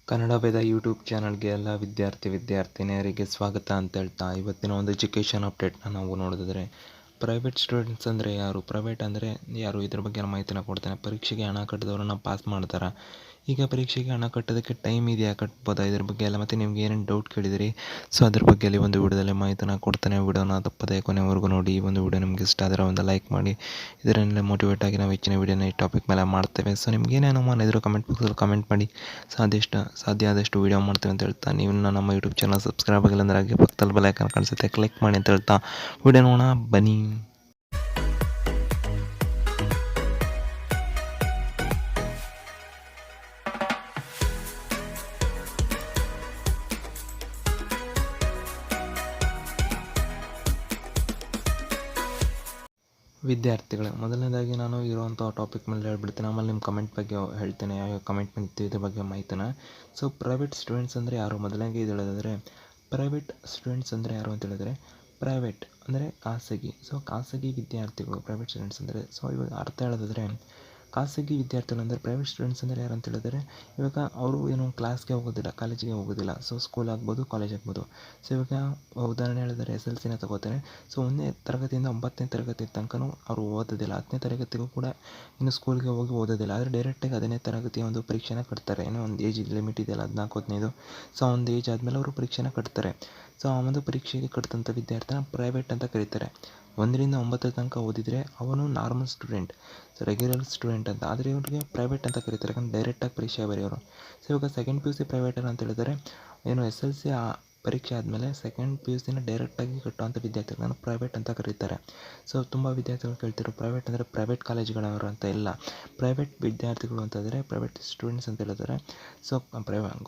ಕನ್ನಡ ವೇದ YouTube ಚಾನಲ್ಗೆ ಎಲ್ಲ ವಿದ್ಯಾರ್ಥಿನಿಯರಿಗೆ ಸ್ವಾಗತ ಅಂತ ಹೇಳ್ತಾ ಇವತ್ತಿನ ಒಂದು ಎಜುಕೇಷನ್ ಅಪ್ಡೇಟ್ನ ನಾವು ನೋಡಿದ್ರೆ ಪ್ರೈವೇಟ್ ಸ್ಟೂಡೆಂಟ್ಸ್ ಅಂದರೆ ಯಾರು, ಪ್ರೈವೇಟ್ ಅಂದರೆ ಯಾರು, ಇದ್ರ ಬಗ್ಗೆ ಮಾಹಿತಿನ ಕೊಡ್ತೇನೆ. ಪರೀಕ್ಷೆಗೆ ಹಣ ಕಟ್ಟಿದವ್ರನ್ನ ಪಾಸ್ ಮಾಡ್ತಾರೆ. ಈಗ ಪರೀಕ್ಷೆಗೆ ಹಣ ಕಟ್ಟೋದಕ್ಕೆ ಟೈಮ್ ಇದೆಯಾ, ಕಟ್ಬೋದಾ, ಇದ್ರ ಬಗ್ಗೆ ಎಲ್ಲ ಮತ್ತು ನಿಮ್ಗೆ ಏನೇನು ಡೌಟ್ ಕೇಳಿದಿರಿ, ಸೊ ಅದ್ರ ಬಗ್ಗೆ ಅಲ್ಲಿ ಒಂದು ವಿಡಿಯೋದಲ್ಲಿ ಮಾಹಿತಿನ ಕೊಡ್ತೇನೆ. ವಿಡಿಯೋನ ತಪ್ಪದೇ ಕೊನೆವರೆಗೂ ನೋಡಿ. ಈ ಒಂದು ವಿಡಿಯೋ ನಿಮ್ಗೆ ಇಷ್ಟ ಆದರೆ ಒಂದು ಲೈಕ್ ಮಾಡಿ. ಇದರಲ್ಲೇ ಮೋಟಿವೇಟ್ ಆಗಿ ನಾವು ಹೆಚ್ಚಿನ ವಿಡಿಯೋನ ಈ ಟಾಪಿಕ್ ಮೇಲೆ ಮಾಡ್ತೇವೆ. ಸೊ ನಿಮ್ಗೆ ಏನೇ ಅನುಮಾನ ಇದ್ರೂ ಕಮೆಂಟ್ ಬಾಕ್ಸಲ್ಲಿ ಕಮೆಂಟ್ ಮಾಡಿ. ಸಾಧ್ಯ ಆದಷ್ಟು ವೀಡಿಯೋ ಮಾಡ್ತೇವೆ ಅಂತ ಹೇಳ್ತಾ, ನೀವು ನಮ್ಮ ಯೂಟ್ಯೂಬ್ ಚಾನಲ್ ಸಬ್ಸ್ಕ್ರೈಬ್ ಆಗಿಲ್ಲ ಅಂದರೆ ಹಾಗೆ ಪಕ್ಕದಲ್ಲಿ ಬೆಲ್ ಐಕಾನ್ ಕಾಣಿಸುತ್ತೆ, ಕ್ಲಿಕ್ ಮಾಡಿ ಅಂತ ಹೇಳ್ತಾ ವಿಡಿಯೋ ನೋಡೋಣ ಬನ್ನಿ. ವಿದ್ಯಾರ್ಥಿಗಳೇ, ಮೊದಲನೇದಾಗಿ ನಾನು ಇರುವಂಥ ಟಾಪಿಕ್ ಮೇಲೆ ಹೇಳ್ಬಿಡ್ತೇನೆ. ಆಮೇಲೆ ನಿಮ್ಮ ಕಮೆಂಟ್ ಬಗ್ಗೆ ಹೇಳ್ತೇನೆ, ಯಾವ ಕಮೆಂಟ್ ಬಂದಿತ್ತು ಇದ್ರ ಬಗ್ಗೆ ಮಾಹಿತಿನ. ಸೊ ಪ್ರೈವೇಟ್ ಸ್ಟೂಡೆಂಟ್ಸ್ ಅಂದರೆ ಯಾರು, ಮೊದಲನೇಗೆ ಇದು ಹೇಳಿದ್ರೆ ಪ್ರೈವೇಟ್ ಸ್ಟೂಡೆಂಟ್ಸ್ ಅಂದರೆ ಯಾರು ಅಂತ ಹೇಳಿದ್ರೆ, ಪ್ರೈವೇಟ್ ಅಂದರೆ ಖಾಸಗಿ. ಸೊ ಖಾಸಗಿ ವಿದ್ಯಾರ್ಥಿಗಳು ಪ್ರೈವೇಟ್ ಸ್ಟೂಡೆಂಟ್ಸ್ ಅಂದರೆ. ಸೊ ಇವಾಗ ಅರ್ಥ ಹೇಳೋದಾದರೆ, ಖಾಸಗಿ ವಿದ್ಯಾರ್ಥಿಗಳು ಅಂದರೆ ಪ್ರೈವೇಟ್ ಸ್ಟೂಡೆಂಟ್ಸ್ ಅಂದರೆ ಯಾರು ಅಂತ ಹೇಳಿದ್ರೆ, ಇವಾಗ ಅವರು ಏನು ಕ್ಲಾಸ್ಗೆ ಹೋಗೋದಿಲ್ಲ, ಕಾಲೇಜಿಗೆ ಹೋಗೋದಿಲ್ಲ. ಸೊ ಸ್ಕೂಲ್ ಆಗ್ಬೋದು, ಕಾಲೇಜ್ ಆಗ್ಬೋದು. ಸೊ ಇವಾಗ ಉದಾಹರಣೆ ಹೇಳಿದರೆ SLCನ ತಗೋತಾರೆ. ಸೊ 1ನೇ ತರಗತಿಯಿಂದ 9ನೇ ತರಗತಿ ತನಕನೂ ಅವರು ಓದೋದಿಲ್ಲ. 10ನೇ ತರಗತಿಗೂ ಕೂಡ ಇನ್ನು ಸ್ಕೂಲ್ಗೆ ಹೋಗಿ ಓದೋದಿಲ್ಲ. ಆದರೆ ಡೈರೆಕ್ಟಾಗಿ 10ನೇ ತರಗತಿಯ ಒಂದು ಪರೀಕ್ಷೆನ ಕಟ್ತಾರೆ. ಏನೋ ಒಂದು ಏಜ್ ಲಿಮಿಟ್ ಇದೆಯಲ್ಲ, 14-15. ಸೊ ಒಂದು ಏಜ್ ಆದಮೇಲೆ ಅವರು ಪರೀಕ್ಷೆನ ಕಟ್ತಾರೆ. ಸೊ ಆ ಒಂದು ಪರೀಕ್ಷೆಗೆ ಕಟ್ಟಿದಂಥ ವಿದ್ಯಾರ್ಥಿನ ಪ್ರೈವೇಟ್ ಅಂತ ಕರೀತಾರೆ. 1ರಿಂದ 9 ತನಕ ಓದಿದರೆ ಅವನು normal student, so regular student ಅಂತ. ಆದರೆ ಇವ್ರಿಗೆ ಪ್ರೈವೇಟ್ ಅಂತ ಕರೀತಾರೆ, ಯಾಕಂದರೆ ಡೈರೆಕ್ಟಾಗಿ ಪರೀಕ್ಷೆ ಬರೆಯೋರು. ಸೊ ಇವಾಗ ಸೆಕೆಂಡ್ PUC ಪ್ರೈವೇಟರ್ ಅಂತ ಹೇಳಿದರೆ, ಏನು SLC ಪರೀಕ್ಷೆ ಆದಮೇಲೆ ಸೆಕೆಂಡ್ PUCನ ಡೈರೆಕ್ಟಾಗಿ ಕಟ್ಟುವಂಥ ವಿದ್ಯಾರ್ಥಿಗಳನ್ನು ಪ್ರೈವೇಟ್ ಅಂತ ಕರೀತಾರೆ. ಸೊ ತುಂಬ ವಿದ್ಯಾರ್ಥಿಗಳು ಕೇಳ್ತಿರೋ ಪ್ರೈವೇಟ್ ಅಂದರೆ ಪ್ರೈವೇಟ್ ಕಾಲೇಜ್ಗಳವರು ಅಂತ ಇಲ್ಲ. ಪ್ರೈವೇಟ್ ವಿದ್ಯಾರ್ಥಿಗಳು ಅಂತಂದರೆ ಪ್ರೈವೇಟ್ ಸ್ಟೂಡೆಂಟ್ಸ್ ಅಂತ ಹೇಳಿದರೆ, ಸೊ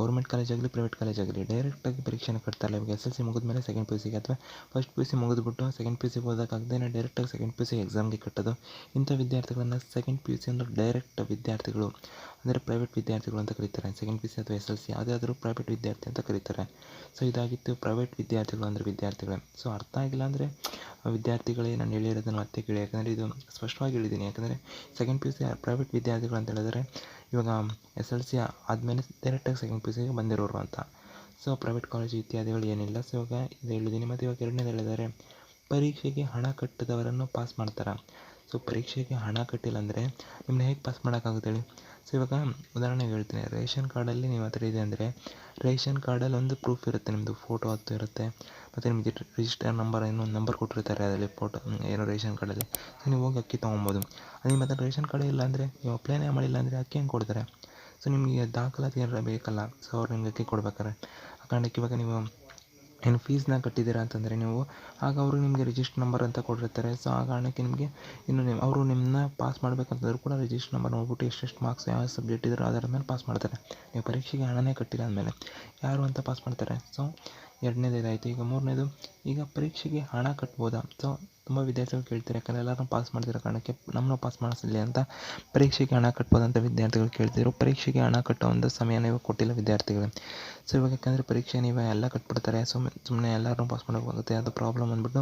ಗೌರ್ಮೆಂಟ್ ಕಾಲೇಜ್ ಆಗಲಿ ಪ್ರೈವೇಟ್ ಕಾಲೇಜ್ ಆಗಲಿ ಡೈರೆಕ್ಟಾಗಿ ಪರೀಕ್ಷೆನ ಕಟ್ತಾರಲ್ಲ. ಇವಾಗ SLC ಮುಗಿದ್ಮೇಲೆ ಸೆಕೆಂಡ್ PUCಗೆ ಅಥವಾ ಫಸ್ಟ್ PUC ಮುಗಿದ್ಬಿಟ್ಟು ಸೆಕೆಂಡ್ PUC ಓದೋಕ್ಕಾಗದೇ ಡೈರೆಕ್ಟಾಗಿ ಸೆಕೆಂಡ್ PUC ಎಕ್ಸಾಮ್ಗೆ ಕಟ್ಟೋದು, ಇಂಥ ವಿದ್ಯಾರ್ಥಿಗಳನ್ನು ಸೆಕೆಂಡ್ PUC ಅಂದರೆ ಡೈರೆಕ್ಟ್ ವಿದ್ಯಾರ್ಥಿಗಳು ಅಂದರೆ ಪ್ರೈವೇಟ್ ವಿದ್ಯಾರ್ಥಿಗಳು ಅಂತ ಕರೀತಾರೆ. ಸೆಕೆಂಡ್ PUC ಅಥವಾ SLC ಯಾವುದಾದ್ರೂ ಪ್ರೈವೇಟ್ ವಿದ್ಯಾರ್ಥಿ ಅಂತ ಕರೀತಾರೆ. ಸೊ ಇದಾಗಿತ್ತು ಪ್ರೈವೇಟ್ ವಿದ್ಯಾರ್ಥಿಗಳು ಅಂದರೆ ವಿದ್ಯಾರ್ಥಿಗಳೇ. ಸೊ ಅರ್ಥ ಆಗಿಲ್ಲ ಅಂದರೆ ವಿದ್ಯಾರ್ಥಿಗಳೇ, ನಾನು ಹೇಳಿರೋದನ್ನು ಮತ್ತೆ ಕೇಳಿ, ಯಾಕಂದರೆ ಇದು ಸ್ಪಷ್ಟವಾಗಿ ಹೇಳಿದ್ದೀನಿ. ಯಾಕಂದರೆ ಸೆಕೆಂಡ್ PUC ಪ್ರೈವೇಟ್ ವಿದ್ಯಾರ್ಥಿಗಳು ಅಂತ ಹೇಳಿದ್ರೆ ಇವಾಗ SLC ಆದಮೇಲೆ ಡೈರೆಕ್ಟಾಗಿ ಸೆಕೆಂಡ್ PUCಗೆ ಬಂದಿರೋರು ಅಂತ. ಸೊ ಪ್ರೈವೇಟ್ ಕಾಲೇಜು ಇತ್ಯಾದಿಗಳು ಏನಿಲ್ಲ. ಸೊ ಇವಾಗ ಇದು ಹೇಳಿದ್ದೀನಿ. ಮತ್ತು ಇವಾಗ ಎರಡನೇದು ಹೇಳಿದ್ದಾರೆ, ಪರೀಕ್ಷೆಗೆ ಹಣ ಕಟ್ಟಿದವರನ್ನು ಪಾಸ್ ಮಾಡ್ತಾರೆ. ಸೊ ಪರೀಕ್ಷೆಗೆ ಹಣ ಕಟ್ಟಿಲ್ಲ ಅಂದರೆ ನಿಮ್ಮನ್ನ ಹೇಗೆ ಪಾಸ್ ಮಾಡೋಕ್ಕಾಗುತ್ತೆ ಹೇಳಿ. ಸೊ ಇವಾಗ ಉದಾಹರಣೆಗೆ ಹೇಳ್ತೀನಿ, ರೇಷನ್ ಕಾರ್ಡಲ್ಲಿ ನಿಮ್ಮ ಹತ್ರ ಇದೆ ಅಂದರೆ ರೇಷನ್ ಕಾರ್ಡಲ್ಲಿ ಒಂದು ಪ್ರೂಫ್ ಇರುತ್ತೆ, ನಿಮ್ಮದು ಫೋಟೋ ಹತ್ತು ಇರುತ್ತೆ, ಮತ್ತು ನಿಮ್ಮದು ರಿಜಿಸ್ಟರ್ ನಂಬರ್ ಏನೋ ನಂಬರ್ ಕೊಟ್ಟಿರ್ತಾರೆ ಅದರಲ್ಲಿ ಫೋಟೋ ಏನೋ ರೇಷನ್ ಕಾರ್ಡಲ್ಲಿ. ಸೊ ನೀವು ಹೋಗಿ ಅಕ್ಕಿ ತೊಗೊಬೋದು. ಅದು ನಿಮ್ಮ ಹತ್ರ ರೇಷನ್ ಕಾರ್ಡ್ ಇಲ್ಲ ಅಂದರೆ, ನೀವು ಅಪ್ಲೈನೇ ಮಾಡಿಲ್ಲ ಅಂದರೆ ಅಕ್ಕಿ ಹೆಂಗೆ ಕೊಡ್ತಾರೆ? ಸೊ ನಿಮಗೆ ದಾಖಲಾತಿ ಏನಾರ ಬೇಕಲ್ಲ. ಸೊ ಅವ್ರು ನಿಮ್ಗೆ ಅಕ್ಕಿ ಕೊಡ್ಬೇಕಾರೆ ಆ ಕಾರಣಕ್ಕೆ ಇವಾಗ ನೀವು ಏನು ಫೀಸ್ನ ಕಟ್ಟಿದ್ದೀರಾ ಅಂತಂದರೆ ನೀವು, ಆಗ ಅವರು ನಿಮಗೆ ರಿಜಿಸ್ಟರ್ ನಂಬರ್ ಅಂತ ಕೊಟ್ಟಿರ್ತಾರೆ. ಸೊ ಆ ಕಾರಣಕ್ಕೆ ನಿಮಗೆ ಇನ್ನು ಅವರು ನಿಮ್ಮನ್ನ ಪಾಸ್ ಮಾಡಬೇಕಂತಂದ್ರೂ ಕೂಡ ರಿಜಿಸ್ಟರ್ ನಂಬರ್ ನೋಡ್ಬಿಟ್ಟು ಎಷ್ಟೆಷ್ಟು ಮಾರ್ಕ್ಸ್ ಯಾವ ಸಬ್ಜೆಕ್ಟ್ ಇದ್ದರೂ ಅದರ ಮೇಲೆ ಪಾಸ್ ಮಾಡ್ತಾರೆ. ನೀವು ಪರೀಕ್ಷೆಗೆ ಹಣನೇ ಕಟ್ಟಿಲ್ಲ ಅಂದಮೇಲೆ ಯಾರು ಅಂತ ಪಾಸ್ ಮಾಡ್ತಾರೆ. ಸೊ ಎರಡನೇದು ಇದಾಯಿತು. ಈಗ ಮೂರನೇದು, ಈಗ ಪರೀಕ್ಷೆಗೆ ಹಣ ಕಟ್ಬೋದಾ? ಸೊ ತುಂಬ ವಿದ್ಯಾರ್ಥಿಗಳು ಕೇಳ್ತಾರೆ, ಯಾಕಂದರೆ ಎಲ್ಲರೂ ಪಾಸ್ ಮಾಡ್ತಿರೋ ಕಾರಣಕ್ಕೆ ನಮ್ಮನ್ನು ಪಾಸ್ ಮಾಡಿಸಲಿ ಅಂತ ಪರೀಕ್ಷೆಗೆ ಹಣ ಕಟ್ಬೋದಂತ ವಿದ್ಯಾರ್ಥಿಗಳು ಕೇಳ್ತಿದ್ರು. ಪರೀಕ್ಷೆಗೆ ಹಣ ಕಟ್ಟೋ ಒಂದು ಸಮಯನ ಇವಾಗ ಕೊಟ್ಟಿಲ್ಲ ವಿದ್ಯಾರ್ಥಿಗಳು. ಸೊ ಇವಾಗ ಯಾಕಂದರೆ ಪರೀಕ್ಷೆ ನೀವು ಎಲ್ಲ ಕಟ್ಬಿಡ್ತಾರೆ, ಸುಮ್ಮನೆ ಎಲ್ಲರೂ ಪಾಸ್ ಮಾಡೋಕ್ಕಾಗುತ್ತೆ, ಅದು ಪ್ರಾಬ್ಲಮ್ ಅಂದ್ಬಿಟ್ಟು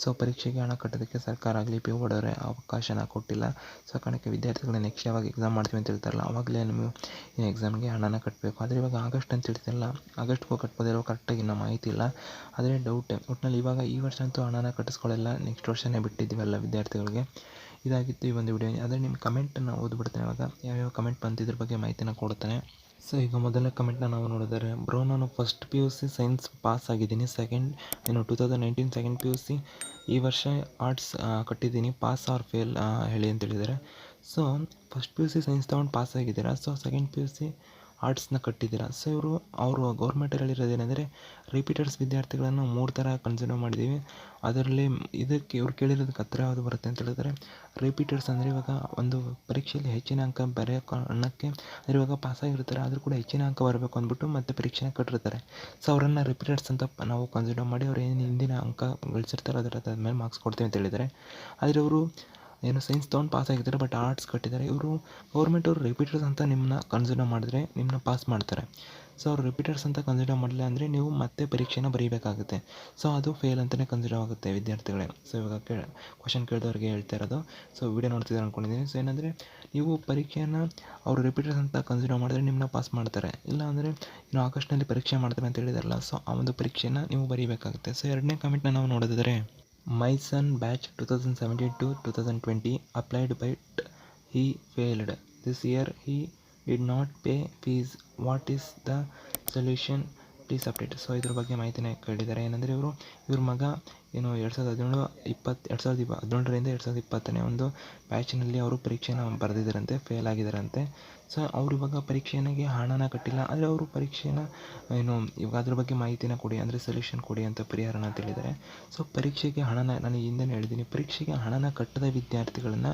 ಸೊ ಪರೀಕ್ಷೆಗೆ ಹಣ ಕಟ್ಟೋದಕ್ಕೆ ಸರ್ಕಾರ ಆಗಲಿ PU ಬೋರ್ಡವರೇ ಅವಕಾಶನ ಕೊಟ್ಟಿಲ್ಲ. ಸೊ ಕಾರಣಕ್ಕೆ ವಿದ್ಯಾರ್ಥಿಗಳು ನೆಕ್ಸ್ಟ್ ಯಾವಾಗ ಎಕ್ಸಾಮ್ ಮಾಡ್ತೀವಿ ಅಂತ ಹೇಳ್ತಾರಲ್ಲ ಅವಾಗಲೇ ನೀವು ಈ ಎಕ್ಸಾಮ್ಗೆ ಹಣನ ಕಟ್ಟಬೇಕು. ಆದರೆ ಇವಾಗ ಆಗಸ್ಟ್ ಅಂತ ಹೇಳ್ತಿರಲ್ಲ, ಆಗಸ್ಟ್ಗೂ ಕಟ್ಬೋದಿರೋ ಕರೆಕ್ಟಾಗಿ ಇನ್ನೂ ಮಾಹಿತಿ ಇಲ್ಲ. ಆದರೆ ಡೌಟೇ. ಒಟ್ಟಿನಲ್ಲಿ ಇವಾಗ ಈ ವರ್ಷ ಅಂತೂ ಹಣನ ಕಟ್ಟಿಸ್ಕೊಳ್ಳಲ್ಲ, ನೆಕ್ಸ್ಟ್ ವರ್ಷನೇ ಬಿಟ್ಟಿದ್ದೀವಲ್ಲ ವಿದ್ಯಾರ್ಥಿಗಳಿಗೆ. ಇದಾಗಿತ್ತು ಈ ಒಂದು ವಿಡಿಯೋ. ಆದರೆ ನಿಮ್ಮ ಕಮೆಂಟನ್ನು ಓದ್ಬಿಡ್ತೇನೆ. ಇವಾಗ ಯಾವ್ಯಾವ ಕಮೆಂಟ್ ಬಂದಿದ್ರ ಬಗ್ಗೆ ಮಾಹಿತಿನ ಕೊಡ್ತೇನೆ. ಸೊ ಈಗ ಮೊದಲನೇ ಕಮೆಂಟ್ನ ನಾವು ನೋಡಿದರೆ, ಬ್ರೋ ನಾನು ಫಸ್ಟ್ PUC ಸೈನ್ಸ್ ಪಾಸ್ ಆಗಿದ್ದೀನಿ, 2019 ಸೆಕೆಂಡ್ PUC ಈ ವರ್ಷ ಆರ್ಟ್ಸ್ ಕಟ್ಟಿದ್ದೀನಿ, ಪಾಸ್ ಆರ್ ಫೇಲ್ ಹೇಳಿ ಅಂತ ಹೇಳಿದ್ದಾರೆ. ಸೊ ಫಸ್ಟ್ PUC ಸೈನ್ಸ್ ತೊಗೊಂಡು ಪಾಸ್ ಆಗಿದ್ದೀರಾ. So second PUC ಆರ್ಟ್ಸ್ನ ಕಟ್ಟಿದ್ದೀರಾ. ಸೊ ಅವರು ಗೌರ್ಮೆಂಟಲ್ಲಿ ಹೇಳಿರೋದೇನೆಂದರೆ, ರಿಪೀಟರ್ಸ್ ವಿದ್ಯಾರ್ಥಿಗಳನ್ನು 3 ಥರ ಕನ್ಸಿಡರ್ ಮಾಡಿದ್ದೀವಿ. ಅದರಲ್ಲಿ ಇದಕ್ಕೆ ಇವ್ರು ಕೇಳಿರೋದಕ್ಕೆ ಹತ್ತಿರ ಯಾವುದು ಬರುತ್ತೆ ಅಂತ ಹೇಳಿದ್ರೆ, ರಿಪೀಟರ್ಸ್ ಅಂದರೆ ಇವಾಗ ಒಂದು ಪರೀಕ್ಷೆಯಲ್ಲಿ ಹೆಚ್ಚಿನ ಅಂಕ ಬರೆಯೋ ಕಾರಣಕ್ಕೆ, ಅಂದರೆ ಇವಾಗ ಪಾಸಾಗಿರ್ತಾರೆ ಆದರೂ ಕೂಡ ಹೆಚ್ಚಿನ ಅಂಕ ಬರಬೇಕು ಅಂದ್ಬಿಟ್ಟು ಮತ್ತೆ ಪರೀಕ್ಷೆನ ಕಟ್ಟಿರ್ತಾರೆ. ಸೊ ಅವರನ್ನು ರಿಪೀಟರ್ಸ್ ಅಂತ ನಾವು ಕನ್ಸಿಡರ್ ಮಾಡಿ ಅವ್ರು ಏನು ಹಿಂದಿನ ಅಂಕ ಗಳಿಸಿರ್ತಾರೆ ಅದರ ಮೇಲೆ ಮಾರ್ಕ್ಸ್ ಕೊಡ್ತೀವಿ ಅಂತ ಹೇಳಿದ್ದಾರೆ. ಆದರೆ ಅವರು ಏನು ಸೈನ್ಸ್ ತೊಗೊಂಡು ಪಾಸ್ ಆಗಿದ್ದಾರೆ ಬಟ್ ಆರ್ಟ್ಸ್ ಕಟ್ಟಿದ್ದಾರೆ, ಇವರು ಗೌರ್ಮೆಂಟವರು ರಿಪೀಟರ್ಸ್ ಅಂತ ನಿಮ್ಮನ್ನ ಕನ್ಸಿಡರ್ ಮಾಡಿದ್ರೆ ನಿಮ್ಮನ್ನ ಪಾಸ್ ಮಾಡ್ತಾರೆ. ಸೊ ಅವ್ರು ರಿಪೀಟರ್ಸ್ ಅಂತ ಕನ್ಸಿಡರ್ ಮಾಡಲಿಲ್ಲ ಅಂದರೆ ನೀವು ಮತ್ತೆ ಪರೀಕ್ಷೆನ ಬರೀಬೇಕಾಗುತ್ತೆ. ಸೊ ಅದು ಫೇಲ್ ಅಂತಲೇ ಕನ್ಸಿಡರ್ ಆಗುತ್ತೆ ವಿದ್ಯಾರ್ಥಿಗಳೇ. ಸೊ ಇವಾಗ ಕ್ವಶನ್ ಕೇಳಿದವ್ರಿಗೆ ಹೇಳ್ತಾ ಇರೋದು. ಸೊ ವಿಡಿಯೋ ನೋಡ್ತಿದ್ದಾರೆ ಅಂದ್ಕೊಂಡಿದ್ದೀನಿ. ಸೊ ಏನಂದರೆ ನೀವು ಪರೀಕ್ಷೆಯನ್ನು ಅವರು ರಿಪೀಟರ್ಸ್ ಅಂತ ಕನ್ಸಿಡರ್ ಮಾಡಿದ್ರೆ ನಿಮ್ಮನ್ನ ಪಾಸ್ ಮಾಡ್ತಾರೆ. ಇಲ್ಲ ಅಂದರೆ ಇನ್ನು ಆಗಸ್ಟ್ನಲ್ಲಿ ಪರೀಕ್ಷೆ ಮಾಡ್ತಾರೆ ಅಂತ ಹೇಳಿದಾರಲ್ಲ, ಸೊ ಆ ಒಂದು ಪರೀಕ್ಷೆನ ನೀವು ಬರೀಬೇಕಾಗುತ್ತೆ. ಸೊ ಎರಡನೇ ಕಮೆಂಟ್ನ ನಾವು ನೋಡೋದಾದರೆ, my son batch 2017-2020 applied but he failed. This year he did not pay fees. What is the solution? Please update. So ಇದ್ರ ಬಗ್ಗೆ ಮಾಹಿತಿನ ಕೇಳಿದ್ದಾರೆ. ಏನಂದರೆ ಇವ್ರ ಮಗ ಏನು 2017ರಿಂದ 2020 ಒಂದು ಬ್ಯಾಚಿನಲ್ಲಿ ಅವರು ಪರೀಕ್ಷೆನ ಬರೆದಿದ್ದಾರಂತೆ, ಫೇಲ್ ಆಗಿದ್ದಾರಂತೆ. ಸೊ ಅವ್ರು ಇವಾಗ ಪರೀಕ್ಷೆಗೆ ಹಣನ ಕಟ್ಟಿಲ್ಲ, ಆದರೆ ಅವರು ಪರೀಕ್ಷೆನ ಇವಾಗ ಅದ್ರ ಬಗ್ಗೆ ಮಾಹಿತಿನ ಕೊಡಿ, ಅಂದರೆ ಸೊಲ್ಯೂಷನ್ ಕೊಡಿ ಅಂತ ಪರಿಹಾರನ ಅಂತ ಹೇಳಿದ್ದಾರೆ. ಸೊ ಪರೀಕ್ಷೆಗೆ ಹಣನ, ನಾನು ಹಿಂದೆನೇ ಹೇಳಿದ್ದೀನಿ, ಪರೀಕ್ಷೆಗೆ ಹಣನ ಕಟ್ಟದ ವಿದ್ಯಾರ್ಥಿಗಳನ್ನು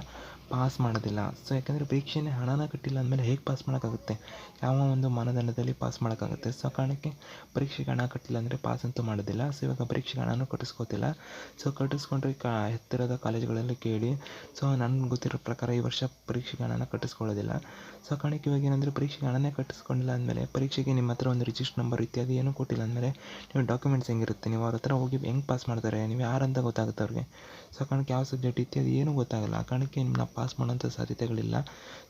ಪಾಸ್ ಮಾಡೋದಿಲ್ಲ. ಸೊ ಯಾಕಂದರೆ ಪರೀಕ್ಷೆನೇ ಹಣನ ಕಟ್ಟಿಲ್ಲ ಅಂದಮೇಲೆ ಹೇಗೆ ಪಾಸ್ ಮಾಡೋಕ್ಕಾಗುತ್ತೆ? ಯಾವ ಒಂದು ಮಾನದಂಡದಲ್ಲಿ ಪಾಸ್ ಮಾಡೋಕ್ಕಾಗುತ್ತೆ? ಸೊ ಕಾರಣಕ್ಕೆ ಪರೀಕ್ಷೆಗೆ ಹಣ ಕಟ್ಟಿಲ್ಲ ಅಂದರೆ ಪಾಸ್ ಅಂತೂ ಮಾಡೋದಿಲ್ಲ. ಸೊ ಇವಾಗ ಪರೀಕ್ಷೆಗೆ ಹಣನೂ ಕಟ್ಟಿಸ್ಕೋತಿಲ್ಲ. ಸೊ ಕಟ್ಟಿಸ್ಕೊಂಡ್ರೆ ಹತ್ತಿರದ ಕಾಲೇಜುಗಳಲ್ಲಿ ಕೇಳಿ. ಸೊ ನನಗೆ ಗೊತ್ತಿರೋ ಪ್ರಕಾರ ಈ ವರ್ಷ ಪರೀಕ್ಷೆಗೆ ಹಣನ ಕಟ್ಟಿಸ್ಕೊಳ್ಳೋದಿಲ್ಲ. ಸೊ ಕಾರಣಕ್ಕೆ ಇವಾಗ ಏನಂದರೆ ಪರೀಕ್ಷೆಗೆ ಹಣನೇ ಕಟ್ಟಿಸ್ಕೊಂಡಿಲ್ಲ ಅಂದಮೇಲೆ ಪರೀಕ್ಷೆಗೆ ನಿಮ್ಮ ಹತ್ರ ಒಂದು ರಿಜಿಸ್ಟರ್ ನಂಬರ್ ಇತ್ಯಾದಿ ಏನೂ ಕೊಟ್ಟಿಲ್ಲ ಅಂದಮೇಲೆ ನೀವು ಡಾಕ್ಯುಮೆಂಟ್ಸ್ ಹೆಂಗಿರುತ್ತೆ, ನೀವು ಅವ್ರ ಹತ್ರ ಹೋಗಿ ಹೆಂಗೆ ಪಾಸ್ ಮಾಡ್ತಾರೆ, ನೀವು ಯಾರಂತ ಗೊತ್ತಾಗುತ್ತೆ ಅವ್ರಿಗೆ. ಸೊ ಕಾರಣಕ್ಕೆ ಯಾವ ಸಬ್ಜೆಕ್ಟ್ ಇತ್ಯಾದಿ ಏನೂ ಗೊತ್ತಾಗಲ್ಲ. ಆ ಕಾರಣಕ್ಕೆ ನಿಮ್ಮನ್ನ ಪಾಸ್ ಮಾಡೋಂಥ ಸಾಧ್ಯತೆಗಳಿಲ್ಲ.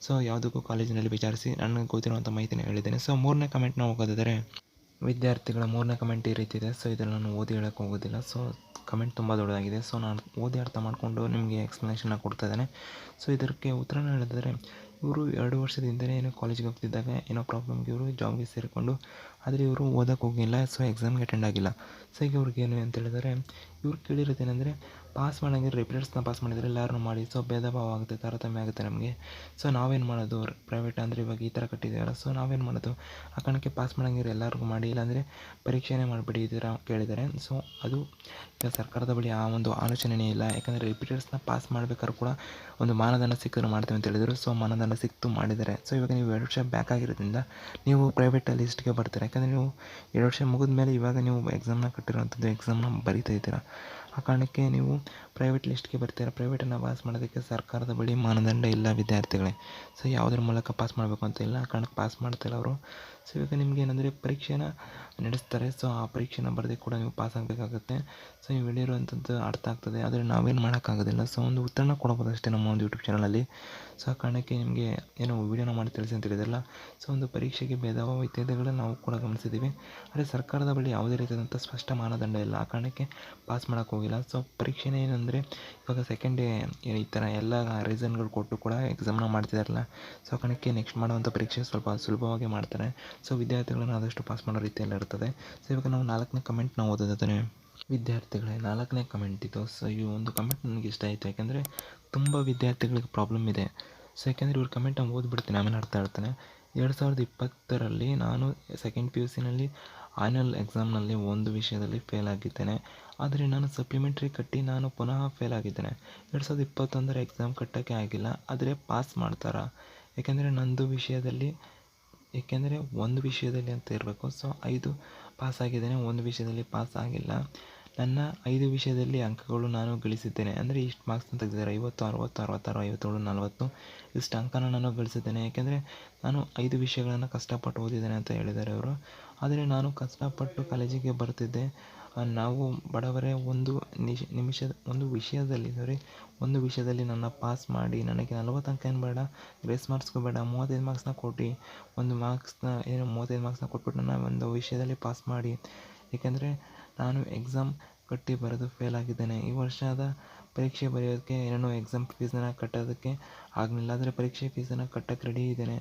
ಸೊ ಯಾವುದಕ್ಕೂ ಕಾಲೇಜಿನಲ್ಲಿ ವಿಚಾರಿಸಿ, ನನಗೆ ಗೊತ್ತಿರುವಂಥ ಮಾಹಿತಿನ ಹೇಳಿದ್ದೇನೆ. ಸೊ ಮೂರನೇ ಕಮೆಂಟ್ನ ಹೋಗೋದಾದರೆ, ವಿದ್ಯಾರ್ಥಿಗಳ ಮೂರನೇ ಕಮೆಂಟ್ ಈ ರೀತಿ ಇದೆ. ಸೊ ಇದನ್ನು ನಾನು ಓದಿ ಹೇಳೋಕ್ಕೆ ಹೋಗೋದಿಲ್ಲ. ಸೊ ಕಮೆಂಟ್ ತುಂಬ ದೊಡ್ಡದಾಗಿದೆ. ಸೊ ನಾನು ಓದಿ ಅರ್ಥ ಮಾಡಿಕೊಂಡು ನಿಮಗೆ ಎಕ್ಸ್ಪ್ಲನೇಷನ್ನ ಕೊಡ್ತಾ ಇದ್ದೇನೆ. ಸೊ ಇದಕ್ಕೆ ಉತ್ತರನ ಹೇಳಿದರೆ, ಇವರು 2 ವರ್ಷದ ಹಿಂದೆಯೇ ಏನೋ ಕಾಲೇಜಿಗೆ ಹೋಗ್ತಿದ್ದಾಗ ಏನೋ ಪ್ರಾಬ್ಲಮ್ಗೆ ಇವರು ಜಾಬ್ಗೆ ಸೇರಿಕೊಂಡು, ಆದರೆ ಇವರು ಓದೋಕ್ಕೆ ಹೋಗಿಲ್ಲ. ಸೊ ಎಕ್ಸಾಮ್ಗೆ ಅಟೆಂಡ್ ಆಗಿಲ್ಲ. ಸೊ ಈಗ ಇವ್ರಿಗೇನು ಅಂತ ಹೇಳಿದರೆ, ಇವ್ರು ಕೇಳಿರೋದೇನೆಂದರೆ, ಪಾಸ್ ಮಾಡೋಂಗೆ ರಿಪೀಟರ್ಸ್ನ ಪಾಸ್ ಮಾಡಿದರೆ ಎಲ್ಲರೂ ಮಾಡಿ. ಸೊ ಭೇದ ಭಾವ ಆಗುತ್ತೆ, ತಾರತಮ್ಯ ಆಗುತ್ತೆ ನಮಗೆ. ಸೊ ನಾವೇನು ಮಾಡೋದು? ಪ್ರೈವೇಟ್ ಅಂದರೆ ಇವಾಗ ಈ ಥರ ಕಟ್ಟಿದ್ದೀವಲ್ಲ, ಸೊ ನಾವೇನು ಮಾಡೋದು? ಆ ಕಾರಣಕ್ಕೆ ಪಾಸ್ ಮಾಡೋಂಗಿದ್ರೆ ಎಲ್ಲರಿಗೂ ಮಾಡಿ, ಇಲ್ಲಾಂದರೆ ಪರೀಕ್ಷೆನೇ ಮಾಡಿಬಿಡಿ ಈ ಥರ ಕೇಳಿದ್ದಾರೆ. ಸೊ ಅದು ಈಗ ಸರ್ಕಾರದ ಬಳಿ ಆ ಒಂದು ಆಲೋಚನೆಯೇ ಇಲ್ಲ. ಯಾಕಂದರೆ ರಿಪೀಟರ್ಸ್ನ ಪಾಸ್ ಮಾಡಬೇಕಾದ್ರೂ ಕೂಡ ಒಂದು ಮಾನದಂಡ ಸಿಕ್ಕಿದ್ರೆ ಮಾಡ್ತೇವೆ ಅಂತ ಹೇಳಿದರು. ಸೊ ಮಾನದಂಡ ಸಿಕ್ತು, ಮಾಡಿದ್ದಾರೆ. ಸೊ ಇವಾಗ ನೀವು 2 ವರ್ಷ ಬ್ಯಾಕ್ ಆಗಿರೋದ್ರಿಂದ ನೀವು ಪ್ರೈವೇಟಲ್ಲಿ ಲಿಸ್ಟ್ಗೆ ಬರ್ತೀರಾ. ಯಾಕಂದರೆ ನೀವು 2 ವರ್ಷ ಮುಗಿದ ಮೇಲೆ ಇವಾಗ ನೀವು ಎಕ್ಸಾಮ್ನ ಕಟ್ಟಿರೋವಂಥದ್ದು ಎಕ್ಸಾಮ್ನ ಬರೀತಾ ಇದ್ದೀರಾ. ಆ ಕಾರಣಕ್ಕೆ ನೀವು ಪ್ರೈವೇಟ್ ಲಿಸ್ಟ್ಗೆ ಬರ್ತೀರಾ. ಪ್ರೈವೇಟನ್ನು ಪಾಸ್ ಮಾಡೋದಕ್ಕೆ ಸರ್ಕಾರದ ಬಳಿ ಮಾನದಂಡ ಇಲ್ಲ ವಿದ್ಯಾರ್ಥಿಗಳೇ. ಸೊ ಯಾವುದ್ರ ಮೂಲಕ ಪಾಸ್ ಮಾಡಬೇಕು ಅಂತ ಇಲ್ಲ. ಆ ಕಾರಣಕ್ಕೆ ಪಾಸ್ ಮಾಡ್ತಿಲ್ಲ ಅವರು. ಸೊ ಇವಾಗ ನಿಮ್ಗೆ ಏನಂದರೆ ಪರೀಕ್ಷೆನ ನಡೆಸ್ತಾರೆ. ಸೊ ಆ ಪರೀಕ್ಷೆನ ಬರೆದು ಕೂಡ ನೀವು ಪಾಸ್ ಆಗಬೇಕಾಗುತ್ತೆ. ಸೊ ನೀವು ಹೇಳಿರುವಂಥದ್ದು ಅರ್ಥ ಆಗ್ತದೆ, ಆದರೆ ನಾವೇನು ಮಾಡೋಕ್ಕಾಗೋದಿಲ್ಲ. ಸೊ ಒಂದು ಉತ್ತರನ ಕೊಡ್ಬೋದು ಅಷ್ಟೇ ನಮ್ಮ ಒಂದು ಯೂಟ್ಯೂಬ್ ಚಾನಲಲ್ಲಿ. ಸೊ ಆ ಕಾರಣಕ್ಕೆ ನಿಮಗೆ ಏನೋ ವೀಡಿಯೋನ ಮಾಡಿ ತಿಳಿಸಿ ಅಂತ ಹೇಳಿದ್ರಲ್ಲ. ಸೊ ಒಂದು ಪರೀಕ್ಷೆಗೆ ಭೇದ ಭಾವ ಇತ್ಯಾದಿಗಳನ್ನ ನಾವು ಕೂಡ ಗಮನಿಸಿದ್ದೀವಿ. ಆದರೆ ಸರ್ಕಾರದ ಬಳಿ ಯಾವುದೇ ರೀತಿಯಾದಂಥ ಸ್ಪಷ್ಟ ಮಾನದಂಡ ಇಲ್ಲ. ಆ ಕಾರಣಕ್ಕೆ ಪಾಸ್ ಮಾಡೋಕ್ಕೆ ಹೋಗಿಲ್ಲ. ಸೊ ಪರೀಕ್ಷೆನೇ ಏನಂದರೆ ಇವಾಗ ಸೆಕೆಂಡ್ ಡೇ ಈ ಥರ ಎಲ್ಲ ರೀಸನ್ಗಳು ಕೊಟ್ಟು ಕೂಡ ಎಕ್ಸಾಮ್ನ ಮಾಡ್ತಿದ್ದಾರಲ್ಲ. ಸೊ ಆ ಕಾರಣಕ್ಕೆ ನೆಕ್ಸ್ಟ್ ಮಾಡುವಂಥ ಪರೀಕ್ಷೆ ಸ್ವಲ್ಪ ಸುಲಭವಾಗಿ ಮಾಡ್ತಾರೆ. ಸೊ ವಿದ್ಯಾರ್ಥಿಗಳನ್ನ ಆದಷ್ಟು ಪಾಸ್ ಮಾಡೋ ರೀತಿಯಲ್ಲಿ ಇರ್ತದೆ. ಸೊ ಇವಾಗ ನಾವು 4ನೇ ಕಮೆಂಟ್ ನಾವು ಓದೋದಾದರೆ, ವಿದ್ಯಾರ್ಥಿಗಳೇ 4ನೇ ಕಮೆಂಟ್ ಇದು. ಸೊ ಈ ಒಂದು ಕಮೆಂಟ್ ನನಗೆ ಇಷ್ಟ ಆಯಿತು. ಯಾಕೆಂದರೆ ತುಂಬ ವಿದ್ಯಾರ್ಥಿಗಳಿಗೆ ಪ್ರಾಬ್ಲಮ್ ಇದೆ. ಸೊ ಯಾಕೆಂದರೆ ಇವ್ರ ಕಮೆಂಟ್ ಓದ್ಬಿಡ್ತೀನಿ, ಆಮೇಲೆ ಅರ್ಥ ಹೇಳ್ತಾನೆ. 2020ರಲ್ಲಿ ನಾನು ಸೆಕೆಂಡ್ PUCನಲ್ಲಿ ಆ್ಯನ್ಯುವಲ್ ಎಕ್ಸಾಮ್ನಲ್ಲಿ ಒಂದು ವಿಷಯದಲ್ಲಿ ಫೇಲ್ ಆಗಿದ್ದೇನೆ. ಆದರೆ ನಾನು ಸಪ್ಲಿಮೆಂಟ್ರಿ ಕಟ್ಟಿ ನಾನು ಪುನಃ ಫೇಲ್ ಆಗಿದ್ದೇನೆ. 2021ರ ಎಕ್ಸಾಮ್ ಕಟ್ಟೋಕ್ಕೆ ಆಗಿಲ್ಲ, ಆದರೆ ಪಾಸ್ ಮಾಡ್ತಾರಾ? ಯಾಕೆಂದರೆ ಒಂದು ವಿಷಯದಲ್ಲಿ ಅಂತ ಇರಬೇಕು. ಸೊ 5 ಪಾಸ್ ಆಗಿದ್ದೇನೆ, ಒಂದು ವಿಷಯದಲ್ಲಿ ಪಾಸ್ ಆಗಿಲ್ಲ. ನನ್ನ 5 ವಿಷಯದಲ್ಲಿ ಅಂಕಗಳು ನಾನು ಗಳಿಸಿದ್ದೇನೆ. ಅಂದರೆ ಇಷ್ಟು ಮಾರ್ಕ್ಸ್ನ ತೆಗೆದಿದ್ದಾರೆ, 50, 60, 66, 57, 40 ಇಷ್ಟು ಅಂಕನ ನಾನು ಗಳಿಸಿದ್ದೇನೆ. ಯಾಕೆಂದರೆ ನಾನು 5 ವಿಷಯಗಳನ್ನು ಕಷ್ಟಪಟ್ಟು ಓದಿದ್ದೇನೆ ಅಂತ ಹೇಳಿದ್ದಾರೆ ಅವರು. ಆದರೆ ನಾನು ಕಷ್ಟಪಟ್ಟು ಕಾಲೇಜಿಗೆ ಬರ್ತಿದ್ದೆ. ನಾವು ಬಡವರೇ. ಒಂದು ವಿಷಯದಲ್ಲಿ ನನ್ನ ಪಾಸ್ ಮಾಡಿ, ನನಗೆ 40 ಅಂಕ ಏನು ಬೇಡ, ಗ್ರೇಸ್ ಮಾರ್ಕ್ಸ್ಗೂ ಬೇಡ, 35 ಮಾರ್ಕ್ಸ್ನ ಕೊಟ್ಟು 35 ಮಾರ್ಕ್ಸ್ನ ಕೊಟ್ಬಿಟ್ಟು ನನ್ನ ಒಂದು ವಿಷಯದಲ್ಲಿ ಪಾಸ್ ಮಾಡಿ. ಏಕೆಂದರೆ ನಾನು ಎಕ್ಸಾಮ್ ಕಟ್ಟಿ ಬರೆದು ಫೇಲ್ ಆಗಿದ್ದೇನೆ. ಈ ವರ್ಷದ ಪರೀಕ್ಷೆ ಬರೆಯೋದಕ್ಕೆ ಏನೋ ಎಕ್ಸಾಮ್ ಫೀಸನ್ನು ಕಟ್ಟೋದಕ್ಕೆ ಆಗಲಿಲ್ಲ, ಆದರೆ ಪರೀಕ್ಷೆ ಫೀಸನ್ನು ಕಟ್ಟೋಕ್ಕೆ ರೆಡಿ ಇದ್ದೇನೆ.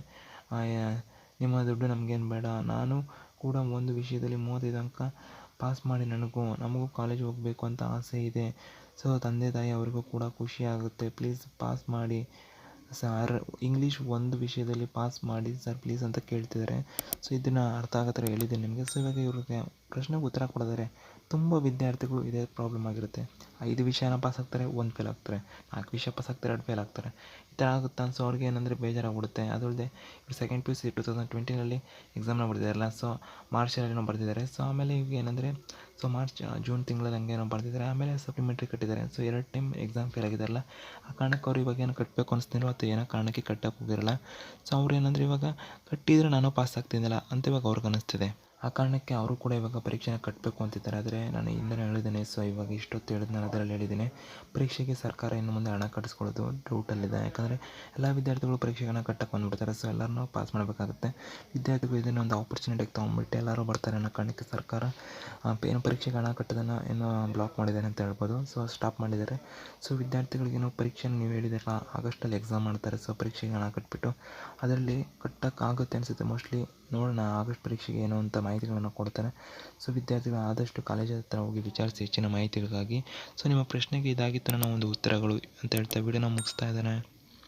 ನಿಮ್ಮ ದುಡ್ಡು ನಮಗೇನು ಬೇಡ. ನಾನು ಕೂಡ ಒಂದು ವಿಷಯದಲ್ಲಿ 35 ಅಂಕ ಪಾಸ್ ಮಾಡಿ ನಮಗೂ ಕಾಲೇಜ್ ಹೋಗಬೇಕು ಅಂತ ಆಸೆ ಇದೆ. ಸೊ ತಂದೆ ತಾಯಿ ಅವರಿಗೂ ಕೂಡ ಖುಷಿ ಆಗುತ್ತೆ. ಪ್ಲೀಸ್ ಪಾಸ್ ಮಾಡಿ ಸರ್, ಇಂಗ್ಲೀಷ್ ಒಂದು ವಿಷಯದಲ್ಲಿ ಪಾಸ್ ಮಾಡಿ ಸರ್ ಪ್ಲೀಸ್ ಅಂತ ಕೇಳ್ತಿದ್ದಾರೆ. ಸೊ ಇದನ್ನು ಅರ್ಥ ಆಗೋ ಥರ ಹೇಳಿದ್ದೀನಿ ನಿಮಗೆ. ಸೊ ಇವಾಗ ಇವ್ರಿಗೆ ಪ್ರಶ್ನೆಗೆ ಉತ್ತರ ಕೊಡಿದ್ದಾರೆ. ತುಂಬ ವಿದ್ಯಾರ್ಥಿಗಳು ಇದೇ ಪ್ರಾಬ್ಲಮ್ ಆಗಿರುತ್ತೆ. 5 ವಿಷಯನ ಪಾಸ್ ಆಗ್ತಾರೆ, 1 ಫೇಲ್ ಆಗ್ತಾರೆ. 4 ವಿಷಯ ಪಾಸ್ ಆಗ್ತಾರೆ, 2 ಫೇಲ್ ಆಗ್ತಾರೆ. ಈ ಥರ ಆಗುತ್ತೆ. ಸೊ ಅವ್ರಿಗೆ ಏನಂದರೆ ಬೇಜಾರಾಗ್ಬಿಡುತ್ತೆ. ಅದಲ್ಲದೆ ಇವ್ರು ಸೆಕೆಂಡ್ PUC 2020ನಲ್ಲಿ ಎಕ್ಸಾಮ್ನ ಬರೆದಿದ್ದಾರಲ್ಲ, ಸೊ ಮಾರ್ಚಲ್ಲೇನೋ ಬರೆದಿದ್ದಾರೆ. ಸೊ ಆಮೇಲೆ ಇವಾಗ ಏನಂದರೆ ಜೂನ್ ತಿಂಗಳಲ್ಲಿ ಹಂಗೇನೋ ಬರೆದಿದ್ದಾರೆ. ಆಮೇಲೆ ಸಪ್ಲಿಮೆಂಟ್ರಿ ಕಟ್ಟಿದ್ದಾರೆ. ಸೊ 2 ಟೈಮ್ ಎಕ್ಸಾಮ್ ಫೇಲ್ ಆಗಿದ್ದಾರಲ್ಲ, ಆ ಕಾರಣಕ್ಕೆ ಅವ್ರು ಇವಾಗ ಏನು ಕಟ್ಟಬೇಕು ಅನಿಸ್ತಿರೋ ಅಥವಾ ಏನೋ ಕಾರಣಕ್ಕೆ ಕಟ್ಟಕ್ಕೆ ಹೋಗಿರಲ್ಲ. ಸೊ ಅವ್ರು ಏನಂದರೆ ಇವಾಗ ಕಟ್ಟಿದರೆ ನಾನು ಪಾಸ್ ಆಗ್ತಿದ್ದಿಲ್ಲ ಅಂತ ಇವಾಗ ಅವ್ರಿಗೆ ಅನ್ನಿಸ್ತಿದೆ. ಆ ಕಾರಣಕ್ಕೆ ಅವರು ಕೂಡ ಇವಾಗ ಪರೀಕ್ಷೆನ ಕಟ್ಟಬೇಕು ಅಂತಿದ್ದಾರೆ. ಆದರೆ ನಾನು ಹಿಂದೆನೇ ಹೇಳಿದ್ದೇನೆ. ಸೊ ಇವಾಗ ಇಷ್ಟೊತ್ತು ಹೇಳಿದ್ನಲ್ಲ ಅದರಲ್ಲಿ ಹೇಳಿದ್ದೀನಿ, ಪರೀಕ್ಷೆಗೆ ಸರ್ಕಾರ ಇನ್ನು ಮುಂದೆ ಹಣ ಕಟ್ಟಿಸ್ಕೊಳ್ಳೋದು ಡೌಟಲ್ಲಿದೆ. ಯಾಕಂದರೆ ಎಲ್ಲ ವಿದ್ಯಾರ್ಥಿಗಳು ಪರೀಕ್ಷೆಗೆ ಹಣ ಕಟ್ಟಕ್ಕೆ ಬಂದುಬಿಡ್ತಾರೆ. ಸೊ ಎಲ್ಲರನ್ನೂ ಪಾಸ್ ಮಾಡಬೇಕಾಗುತ್ತೆ. ವಿದ್ಯಾರ್ಥಿಗಳು ಇದನ್ನು ಒಂದು ಆಪರ್ಚುನಿಟಿಗೆ ತೊಗೊಂಡ್ಬಿಟ್ಟು ಎಲ್ಲರೂ ಬರ್ತಾರೆ ಅನ್ನೋ ಕಾರಣಕ್ಕೆ ಸರ್ಕಾರ ಏನು ಪರೀಕ್ಷೆಗೆ ಹಣ ಕಟ್ಟೋದನ್ನು ಏನು ಬ್ಲಾಕ್ ಮಾಡಿದ್ದಾರೆ ಅಂತ ಹೇಳ್ಬೋದು. ಸೊ ಸ್ಟಾಪ್ ಮಾಡಿದ್ದಾರೆ. ಸೊ ವಿದ್ಯಾರ್ಥಿಗಳಿಗೇನು ಪರೀಕ್ಷೆನ ನೀವು ಹೇಳಿದಿರಲ್ಲ, ಆಗಸ್ಟಲ್ಲಿ ಎಕ್ಸಾಮ್ ಮಾಡ್ತಾರೆ. ಸೊ ಪರೀಕ್ಷೆಗೆ ಹಣ ಕಟ್ಟಿಬಿಟ್ಟು ಅದರಲ್ಲಿ ಕಟ್ಟೋಕ್ಕಾಗುತ್ತೆ ಅನಿಸುತ್ತೆ ಮೋಸ್ಟ್ಲಿ. ನೋಡೋಣ ಆಗಸ್ಟ್ ಪರೀಕ್ಷೆಗೆ ಏನು ಅಂತ ಮಾಹಿತಿಗಳನ್ನು ಕೊಡ್ತಾರೆ. ಸೊ ವಿದ್ಯಾರ್ಥಿಗಳು ಆದಷ್ಟು ಕಾಲೇಜ್ ಹತ್ರ ಹೋಗಿ ವಿಚಾರಿಸಿ ಹೆಚ್ಚಿನ ಮಾಹಿತಿಗಳಿಗಾಗಿ. ಸೊ ನಿಮ್ಮ ಪ್ರಶ್ನೆಗೆ ಇದಾಗಿತ್ತು ನನ್ನ ಒಂದು ಉತ್ತರಗಳು ಅಂತ ಹೇಳ್ತಾ ವಿಡಿಯೋನ ಮುಗಿಸ್ತಾ ಇದ್ದೇನೆ.